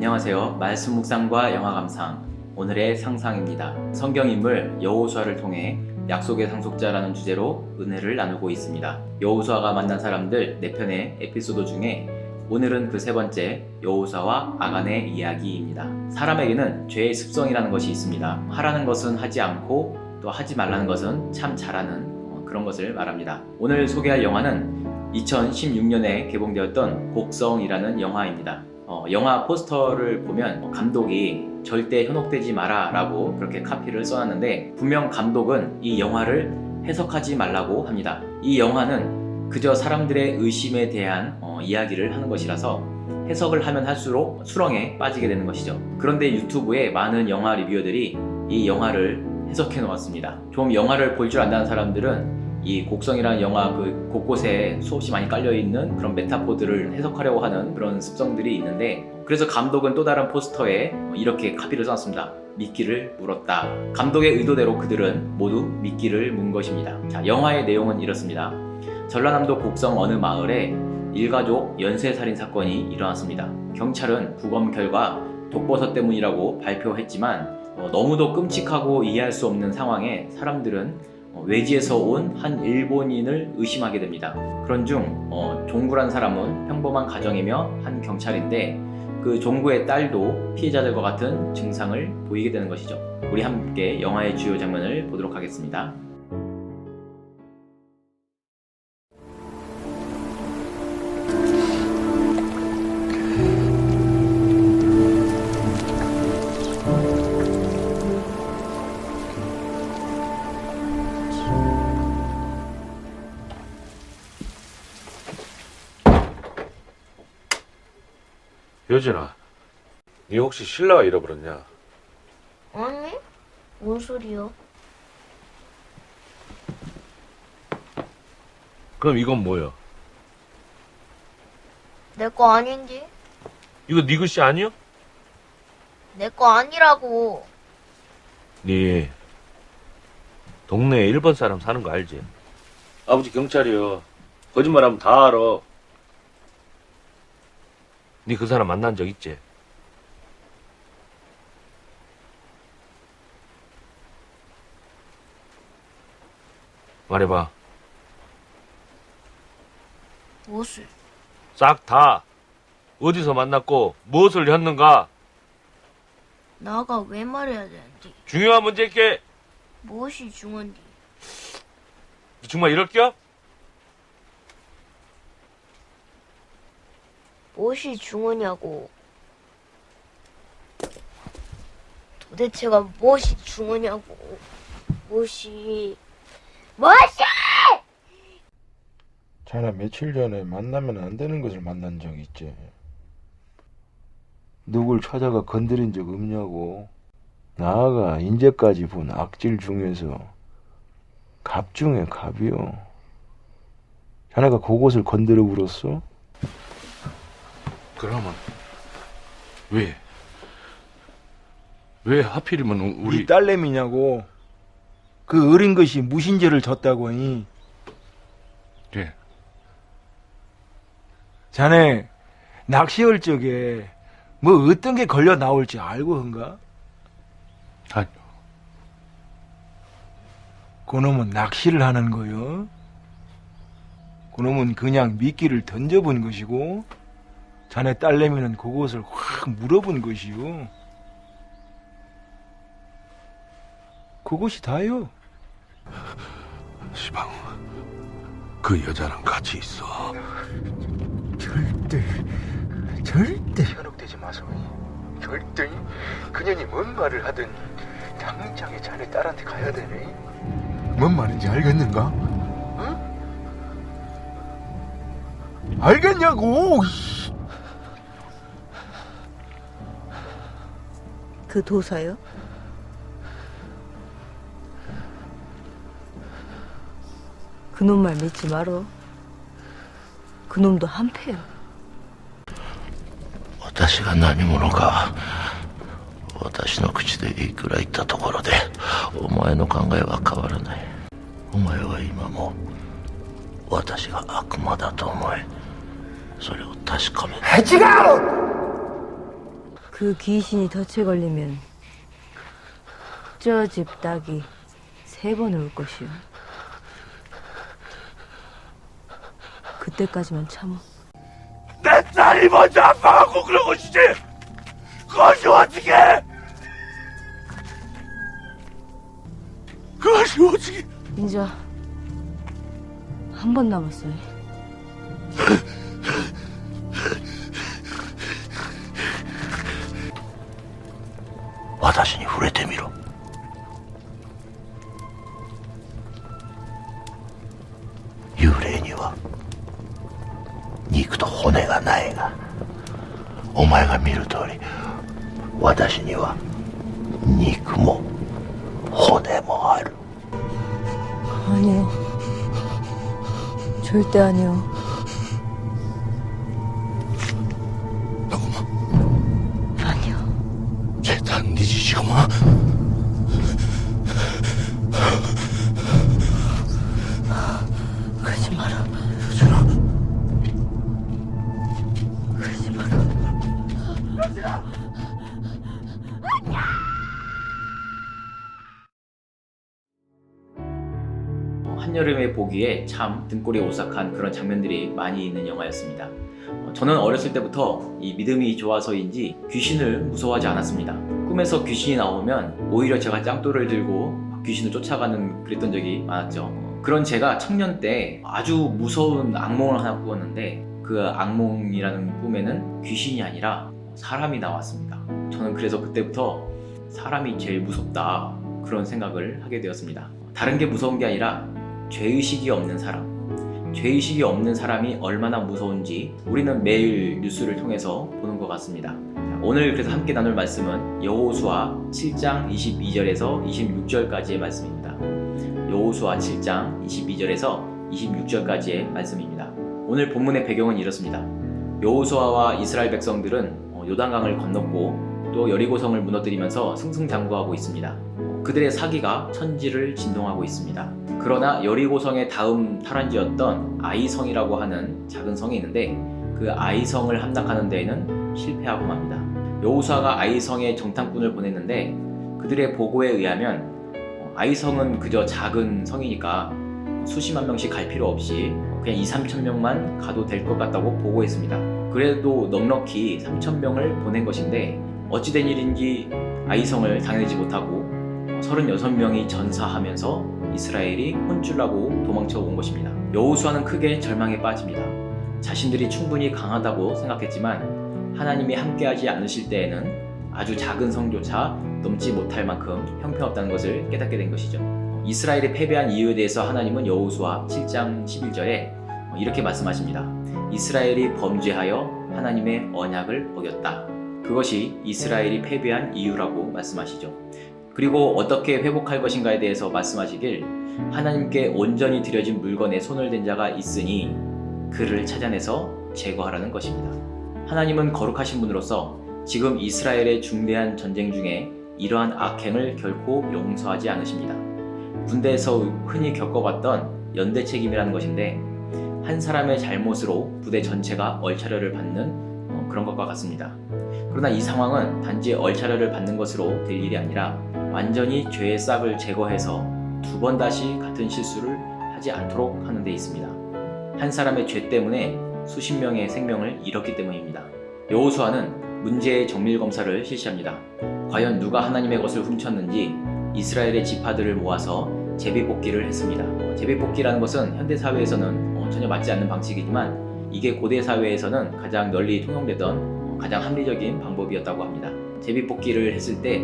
안녕하세요. 말씀 묵상과 영화 감상 오늘의 상상입니다. 성경인물 여호수아를 통해 약속의 상속자라는 주제로 은혜를 나누고 있습니다. 여호수아가 만난 사람들 4편의 에피소드 중에 오늘은 그 3번째 여호수아와 아간의 이야기입니다. 사람에게는 죄의 습성이라는 것이 있습니다. 하라는 것은 하지 않고 또 하지 말라는 것은 참 잘하는 그런 것을 말합니다. 오늘 소개할 영화는 2016년에 개봉되었던 곡성이라는 영화입니다. 영화 포스터를 보면 감독이 절대 현혹되지 마라 라고 그렇게 카피를 써놨는데 분명 감독은 이 영화를 해석하지 말라고 합니다. 이 영화는 그저 사람들의 의심에 대한 이야기를 하는 것이라서 해석을 하면 할수록 수렁에 빠지게 되는 것이죠. 그런데 유튜브에 많은 영화 리뷰어들이 이 영화를 해석해 놓았습니다. 좀 영화를 볼 줄 안다는 사람들은 이 곡성이라는 영화 그 곳곳에 수없이 많이 깔려있는 그런 메타포들을 해석하려고 하는 그런 습성들이 있는데, 그래서 감독은 또 다른 포스터에 이렇게 카피를 써놨습니다. 미끼를 물었다. 감독의 의도대로 그들은 모두 미끼를 문 것입니다. 자, 영화의 내용은 이렇습니다. 전라남도 곡성 어느 마을에 일가족 연쇄살인 사건이 일어났습니다. 경찰은 부검 결과 독버섯 때문이라고 발표했지만 너무도 끔찍하고 이해할 수 없는 상황에 사람들은 외지에서 온 한 일본인을 의심하게 됩니다. 그런 중 종구란 사람은 평범한 가정이며 한 경찰인데 그 종구의 딸도 피해자들과 같은 증상을 보이게 되는 것이죠. 우리 함께 영화의 주요 장면을 보도록 하겠습니다. 여진아, 니 혹시 신라가 잃어버렸냐? 아니? 뭔 소리야? 그럼 이건 뭐야? 내 거 아닌데? 이거 니 글씨 아니야? 내 거 아니라고. 니 동네에 일본 사람 사는 거 알지? 아버지 경찰이여. 거짓말하면 다 알아. 니 그 사람 만난 적 있지? 말해봐. 무엇을? 싹 다. 어디서 만났고 무엇을 했는가? 나가 왜 말해야 되는데? 중요한 문제일게. 무엇이 중요한데? 너 정말 이럴겨? 무엇이 중요냐고. 도대체가 무엇이 중요냐고. 무엇이 자네 며칠 전에 만나면 안 되는 것을 만난 적 있지? 누굴 찾아가 건드린 적 없냐고. 나아가 인제까지 본 악질 중에서 갑 중에 갑이요. 자네가 그곳을 건드려 불었어? 그러면 왜 하필이면 우리 네 딸내미냐고. 그 어린 것이 무신죄를 졌다고 하니. 예. 자네 낚시할 적에 뭐 어떤 게 걸려 나올지 알고 한가? 아니, 그놈은 낚시를 하는 거요. 그놈은 그냥 미끼를 던져본 것이고 자네 딸내미는 그곳을 확 물어본 것이요. 그것이 다요. 시방, 그 여자랑 같이 있어. 절대 현혹되지 마소. 절대 그년이 뭔 말을 하든 당장에 자네 딸한테 가야 되네. 뭔 말인지 알겠는가? 응? 알겠냐고. 그 도사요? 그놈 말 믿지 말어. 그놈도 한패요. 私が何者か、私の口でいくら言ったところでお前の考えは変わらない。お前は今も私が悪魔だと思え。それを確かめ。그 그 귀신이 덫에 걸리면 저 집 닭이 3번 올 것이오. 그때까지만 참아. 내 딸이 먼저 아파갖고 그런 것이지. 그것이 어떻게? 그것이 어떻게? 이제 한 번 남았어요. 와다시니 후레테 미로. 유레니와肉と骨がないが、お前が見る通り、私には肉も骨もある。 아니요. 절대 아니요. 나구만. 아니요. 제단 네 짓이구만. 그러지 마라. 유준아. 그러지 마라. 한여름에 보기에 참 등골이 오싹한 그런 장면들이 많이 있는 영화였습니다. 저는 어렸을 때부터 이 믿음이 좋아서인지 귀신을 무서워하지 않았습니다. 꿈에서 귀신이 나오면 오히려 제가 짱돌을 들고 귀신을 쫓아가는 그랬던 적이 많았죠. 그런 제가 청년 때 아주 무서운 악몽을 하나 꾸었는데 그 악몽이라는 꿈에는 귀신이 아니라 사람이 나왔습니다. 저는 그래서 그때부터 사람이 제일 무섭다 그런 생각을 하게 되었습니다. 다른 게 무서운 게 아니라 죄의식이 없는 사람, 죄의식이 없는 사람이 얼마나 무서운지 우리는 매일 뉴스를 통해서 보는 것 같습니다. 오늘 그래서 함께 나눌 말씀은 여호수아 7장 22절에서 26절까지의 말씀입니다. 여호수아 7장 22절에서 26절까지의 말씀입니다. 오늘 본문의 배경은 이렇습니다. 여호수아와 이스라엘 백성들은 요단강을 건넜고 또 여리고성을 무너뜨리면서 승승장구하고 있습니다. 그들의 사기가 천지를 진동하고 있습니다. 그러나 여리고성의 다음 탈환지였던 아이성이라고 하는 작은 성이 있는데 그 아이성을 함락하는 데에는 실패하고 맙니다. 여호수아가 아이성에 정탐꾼을 보냈는데 그들의 보고에 의하면 아이성은 그저 작은 성이니까 수십만 명씩 갈 필요 없이 그냥 2-3천 명만 가도 될 것 같다고 보고했습니다. 그래도 넉넉히 3천 명을 보낸 것인데 어찌된 일인지 아이성을 당해내지 못하고 36명이 전사하면서 이스라엘이 혼쭐나고 도망쳐 온 것입니다. 여호수아는 크게 절망에 빠집니다. 자신들이 충분히 강하다고 생각했지만 하나님이 함께하지 않으실 때에는 아주 작은 성조차 넘지 못할 만큼 형편없다는 것을 깨닫게 된 것이죠. 이스라엘이 패배한 이유에 대해서 하나님은 여호수아 7장 11절에 이렇게 말씀하십니다. 이스라엘이 범죄하여 하나님의 언약을 어겼다. 그것이 이스라엘이 패배한 이유라고 말씀하시죠. 그리고 어떻게 회복할 것인가에 대해서 말씀하시길 하나님께 온전히 드려진 물건에 손을 댄 자가 있으니 그를 찾아내서 제거하라는 것입니다. 하나님은 거룩하신 분으로서 지금 이스라엘의 중대한 전쟁 중에 이러한 악행을 결코 용서하지 않으십니다. 군대에서 흔히 겪어봤던 연대 책임이라는 것인데 한 사람의 잘못으로 부대 전체가 얼차려를 받는 그런 것과 같습니다. 그러나 이 상황은 단지 얼차려를 받는 것으로 될 일이 아니라 완전히 죄의 싹을 제거해서 2번 다시 같은 실수를 하지 않도록 하는 데 있습니다. 한 사람의 죄 때문에 수십 명의 생명을 잃었기 때문입니다. 여호수아는 문제의 정밀 검사를 실시합니다. 과연 누가 하나님의 것을 훔쳤는지 이스라엘의 지파들을 모아서 제비뽑기를 했습니다. 제비뽑기라는 것은 현대 사회에서는 전혀 맞지 않는 방식이지만 이게 고대 사회에서는 가장 널리 통용되던 가장 합리적인 방법이었다고 합니다. 제비뽑기를 했을 때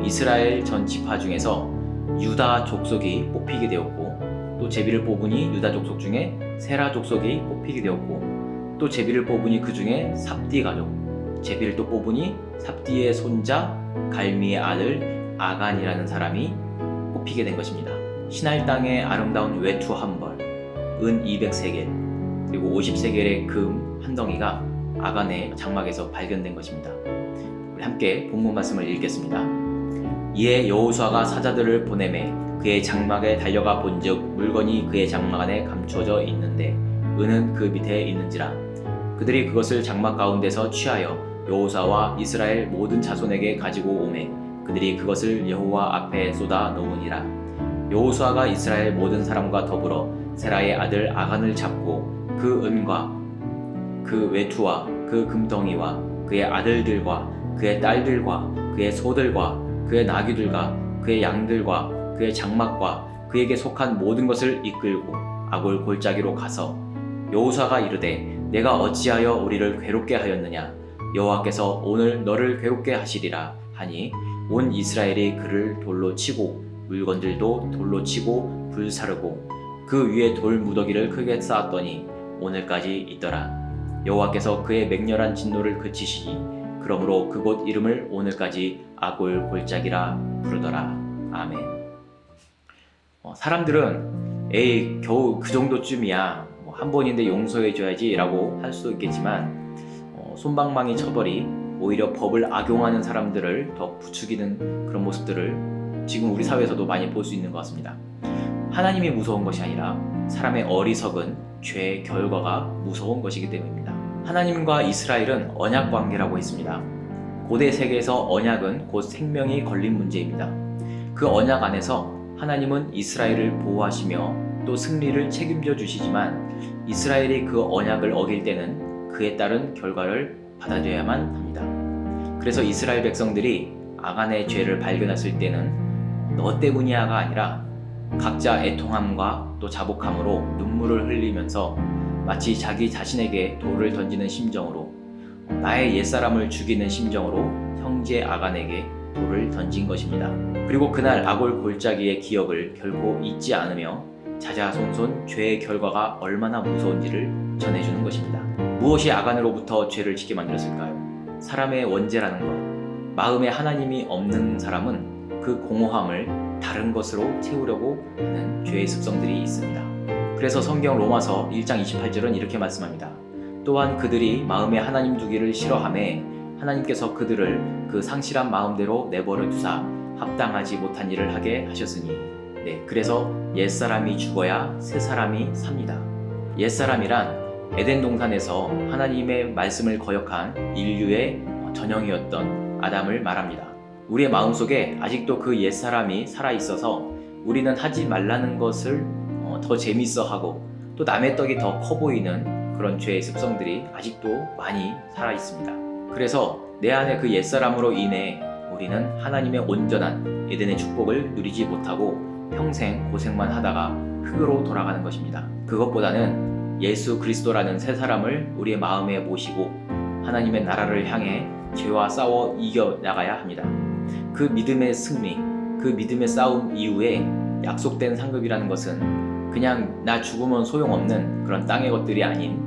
이스라엘 전 지파 중에서 유다 족속이 뽑히게 되었고 또 제비를 뽑으니 유다 족속 중에 세라 족속이 뽑히게 되었고 또 제비를 뽑으니 그 중에 삽디 가족, 제비를 또 뽑으니 삽디의 손자 갈미의 아들 아간이라는 사람이 뽑히게 된 것입니다. 시날 땅의 아름다운 외투 한 벌, 은 200세겔, 그리고 50세겔의 금 한 덩이가 아간의 장막에서 발견된 것입니다. 우리 함께 본문 말씀을 읽겠습니다. 이에 여호수아가 사자들을 보내매 그의 장막에 달려가 본즉 물건이 그의 장막 안에 감추어져 있는데 은은 그 밑에 있는지라. 그들이 그것을 장막 가운데서 취하여 여호수아와 이스라엘 모든 자손에게 가지고 오매 그들이 그것을 여호와 앞에 쏟아 놓으니라. 여호수아가 이스라엘 모든 사람과 더불어 세라의 아들 아간을 잡고 그 은과 그 외투와 그 금덩이와 그의 아들들과 그의 딸들과 그의 소들과 그의 나귀들과 그의 양들과 그의 장막과 그에게 속한 모든 것을 이끌고 아골 골짜기로 가서 여호수아가 이르되 내가 어찌하여 우리를 괴롭게 하였느냐 여호와께서 오늘 너를 괴롭게 하시리라 하니 온 이스라엘이 그를 돌로 치고 물건들도 돌로 치고 불사르고 그 위에 돌 무더기를 크게 쌓았더니 오늘까지 있더라. 여호와께서 그의 맹렬한 진노를 그치시니 그러므로 그곳 이름을 오늘까지 아골 골짜기라 부르더라. 아멘. 사람들은 에이 겨우 그 정도쯤이야 한 번인데 용서해줘야지 라고 할 수도 있겠지만 솜방망이 처벌이 오히려 법을 악용하는 사람들을 더 부추기는 그런 모습들을 지금 우리 사회에서도 많이 볼 수 있는 것 같습니다. 하나님이 무서운 것이 아니라 사람의 어리석은 죄의 결과가 무서운 것이기 때문입니다. 하나님과 이스라엘은 언약 관계라고 했습니다. 고대 세계에서 언약은 곧 생명이 걸린 문제입니다. 그 언약 안에서 하나님은 이스라엘을 보호하시며 또 승리를 책임져 주시지만 이스라엘이 그 언약을 어길 때는 그에 따른 결과를 받아들여야만 합니다. 그래서 이스라엘 백성들이 아간의 죄를 발견했을 때는 너 때문이야가 아니라 각자 애통함과 또 자복함으로 눈물을 흘리면서 마치 자기 자신에게 돌을 던지는 심정으로 나의 옛사람을 죽이는 심정으로 형제 아간에게 돌을 던진 것입니다. 그리고 그날 아골 골짜기의 기억을 결코 잊지 않으며 자자손손 죄의 결과가 얼마나 무서운지를 전해주는 것입니다. 무엇이 아간으로부터 죄를 짓게 만들었을까요? 사람의 원죄라는 것. 마음에 하나님이 없는 사람은 그 공허함을 다른 것으로 채우려고 하는 죄의 습성들이 있습니다. 그래서 성경 로마서 1장 28절은 이렇게 말씀합니다. 또한 그들이 마음에 하나님 두기를 싫어하매 하나님께서 그들을 그 상실한 마음대로 내버려 두사 합당하지 못한 일을 하게 하셨으니 그래서 옛사람이 죽어야 새사람이 삽니다. 옛사람이란 에덴 동산에서 하나님의 말씀을 거역한 인류의 전형이었던 아담을 말합니다. 우리의 마음속에 아직도 그 옛사람이 살아있어서 우리는 하지 말라는 것을 더 재밌어하고 또 남의 떡이 더 커 보이는 그런 죄의 습성들이 아직도 많이 살아있습니다. 그래서 내 안에 그 옛사람으로 인해 우리는 하나님의 온전한 에덴의 축복을 누리지 못하고 평생 고생만 하다가 흙으로 돌아가는 것입니다. 그것보다는 예수 그리스도라는 새 사람을 우리의 마음에 모시고 하나님의 나라를 향해 죄와 싸워 이겨나가야 합니다. 그 믿음의 승리, 그 믿음의 싸움 이후에 약속된 상급이라는 것은 그냥 나 죽으면 소용없는 그런 땅의 것들이 아닌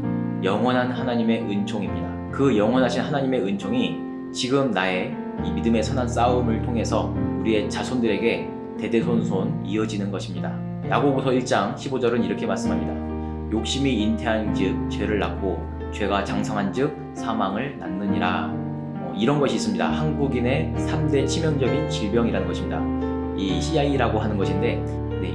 영원한 하나님의 은총입니다. 그 영원하신 하나님의 은총이 지금 나의 이 믿음의 선한 싸움을 통해서 우리의 자손들에게 대대손손 이어지는 것입니다. 야고보서 1장 15절은 이렇게 말씀합니다. 욕심이 잉태한 즉 죄를 낳고 죄가 장성한 즉 사망을 낳느니라. 이런 것이 있습니다. 한국인의 3대 치명적인 질병이라는 것입니다. 이 CI라고 하는 것인데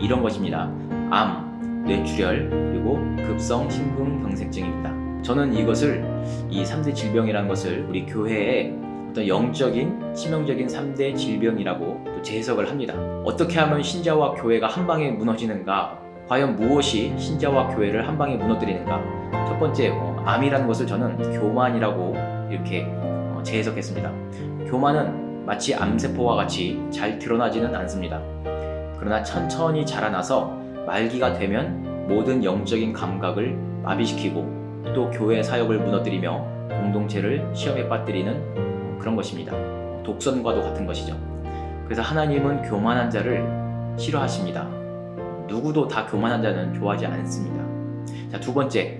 이런 것입니다. 암, 뇌출혈, 그리고 급성 심근경색증입니다. 저는 이것을 이 3대 질병이라는 것을 우리 교회의 어떤 영적인 치명적인 3대 질병이라고 또 재해석을 합니다. 어떻게 하면 신자와 교회가 한 방에 무너지는가? 과연 무엇이 신자와 교회를 한 방에 무너뜨리는가? 첫 번째, 암이라는 것을 저는 교만이라고 이렇게 재해석했습니다. 교만은 마치 암세포와 같이 잘 드러나지는 않습니다. 그러나 천천히 자라나서 말기가 되면 모든 영적인 감각을 마비시키고 또 교회 사역을 무너뜨리며 공동체를 시험에 빠뜨리는 그런 것입니다. 독선과도 같은 것이죠. 그래서 하나님은 교만한 자를 싫어하십니다. 누구도 다 교만한 자는 좋아하지 않습니다. 자, 두 번째,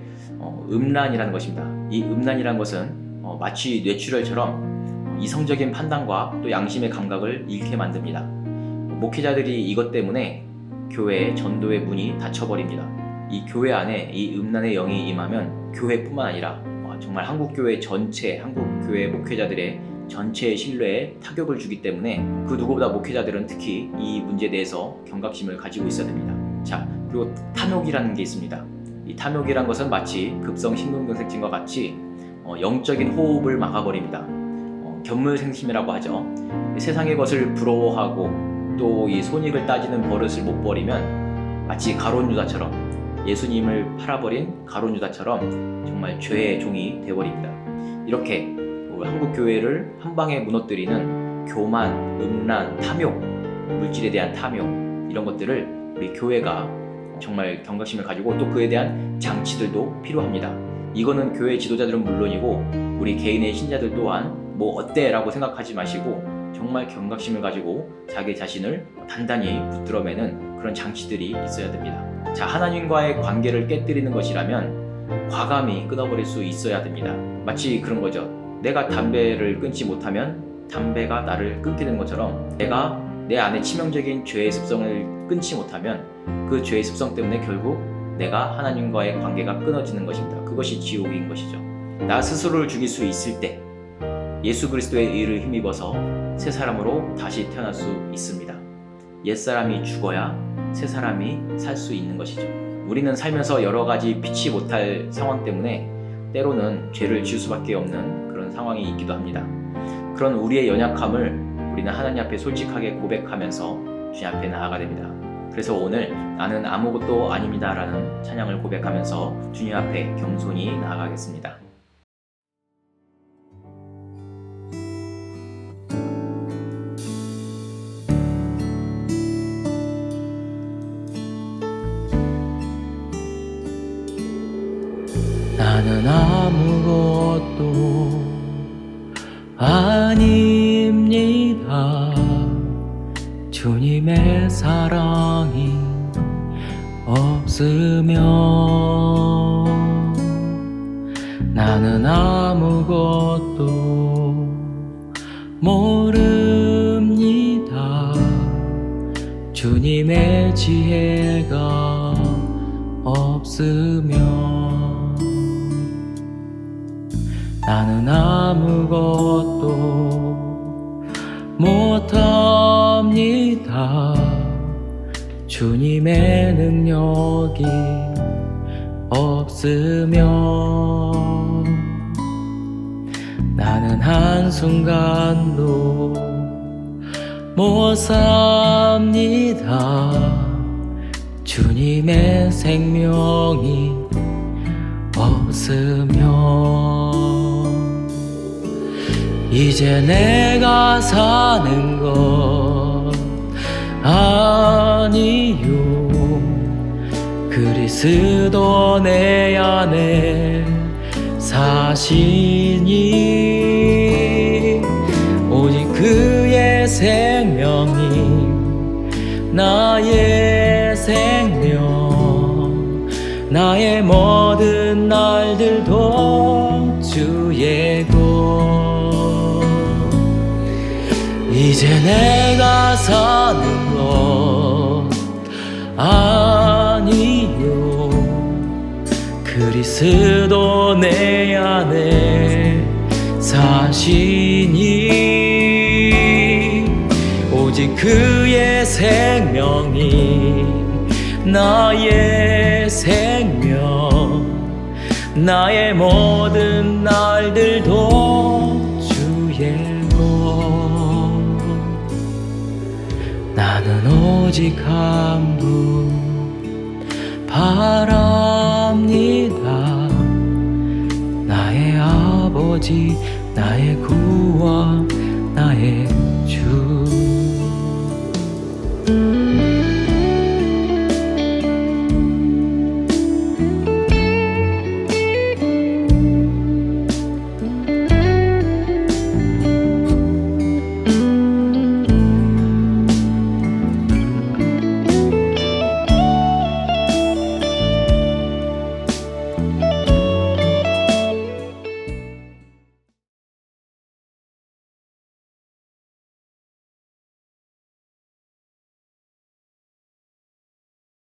음란이라는 것입니다. 이 음란이라는 것은 마치 뇌출혈처럼 이성적인 판단과 또 양심의 감각을 잃게 만듭니다. 목회자들이 이것 때문에 교회의 전도의 문이 닫혀버립니다. 이 교회 안에 이 음란의 영이 임하면 교회뿐만 아니라 정말 한국교회 전체, 한국교회 목회자들의 전체의 신뢰에 타격을 주기 때문에 그 누구보다 목회자들은 특히 이 문제에 대해서 경각심을 가지고 있어야 됩니다. 자, 그리고 탐욕이라는 게 있습니다. 이 탐욕이란 것은 마치 급성 심근경색증과 같이 영적인 호흡을 막아버립니다. 견물생심이라고 하죠. 세상의 것을 부러워하고 또 이 손익을 따지는 버릇을 못 버리면 마치 가룟 유다처럼, 예수님을 팔아버린 가룟 유다처럼 정말 죄의 종이 되어버립니다. 이렇게 한국 교회를 한 방에 무너뜨리는 교만, 음란, 탐욕, 물질에 대한 탐욕, 이런 것들을 우리 교회가 정말 경각심을 가지고 또 그에 대한 장치들도 필요합니다. 이거는 교회 지도자들은 물론이고 우리 개인의 신자들 또한 뭐 어때? 라고 생각하지 마시고 정말 경각심을 가지고 자기 자신을 단단히 붙들어매는 그런 장치들이 있어야 됩니다. 자, 하나님과의 관계를 깨뜨리는 것이라면 과감히 끊어버릴 수 있어야 됩니다. 마치 그런 거죠. 내가 담배를 끊지 못하면 담배가 나를 끊게 되는 것처럼, 내가 내 안에 치명적인 죄의 습성을 끊지 못하면 그 죄의 습성 때문에 결국 내가 하나님과의 관계가 끊어지는 것입니다. 그것이 지옥인 것이죠. 나 스스로를 죽일 수 있을 때 예수 그리스도의 의를 힘입어서 새 사람으로 다시 태어날 수 있습니다. 옛사람이 죽어야 새 사람이 살 수 있는 것이죠. 우리는 살면서 여러 가지 피치 못할 상황 때문에 때로는 죄를 지을 수밖에 없는 그런 상황이 있기도 합니다. 그런 우리의 연약함을 우리는 하나님 앞에 솔직하게 고백하면서 주님 앞에 나아가야 됩니다. 그래서 오늘 나는 아무것도 아닙니다 라는 찬양을 고백하면서 주님 앞에 겸손히 나아가겠습니다. 나는 아무것도 아닙니다. 주님의 사랑이 없으면 나는 아무것도 모릅니다. 주님의 지혜가 없으면 나는 아무것도 못합니다. 주님의 능력이 없으면 나는 한순간도 못 삽니다. 주님의 생명이 없으면 이제 내가 사는 것 아니요, 그리스도 내 안에 사시니 오직 그의 생명이 나의 생명, 나의 모든 날들도 주의 것. 이제 내가 사는 것 아니요, 그리스도 내 안에 사시니 오직 그의 생명이 나의 생명, 나의 모든 날들도 주의 것. 나는 오직 한 분 바랍니다. 나의 아버지, 나의 구원, 나의 주.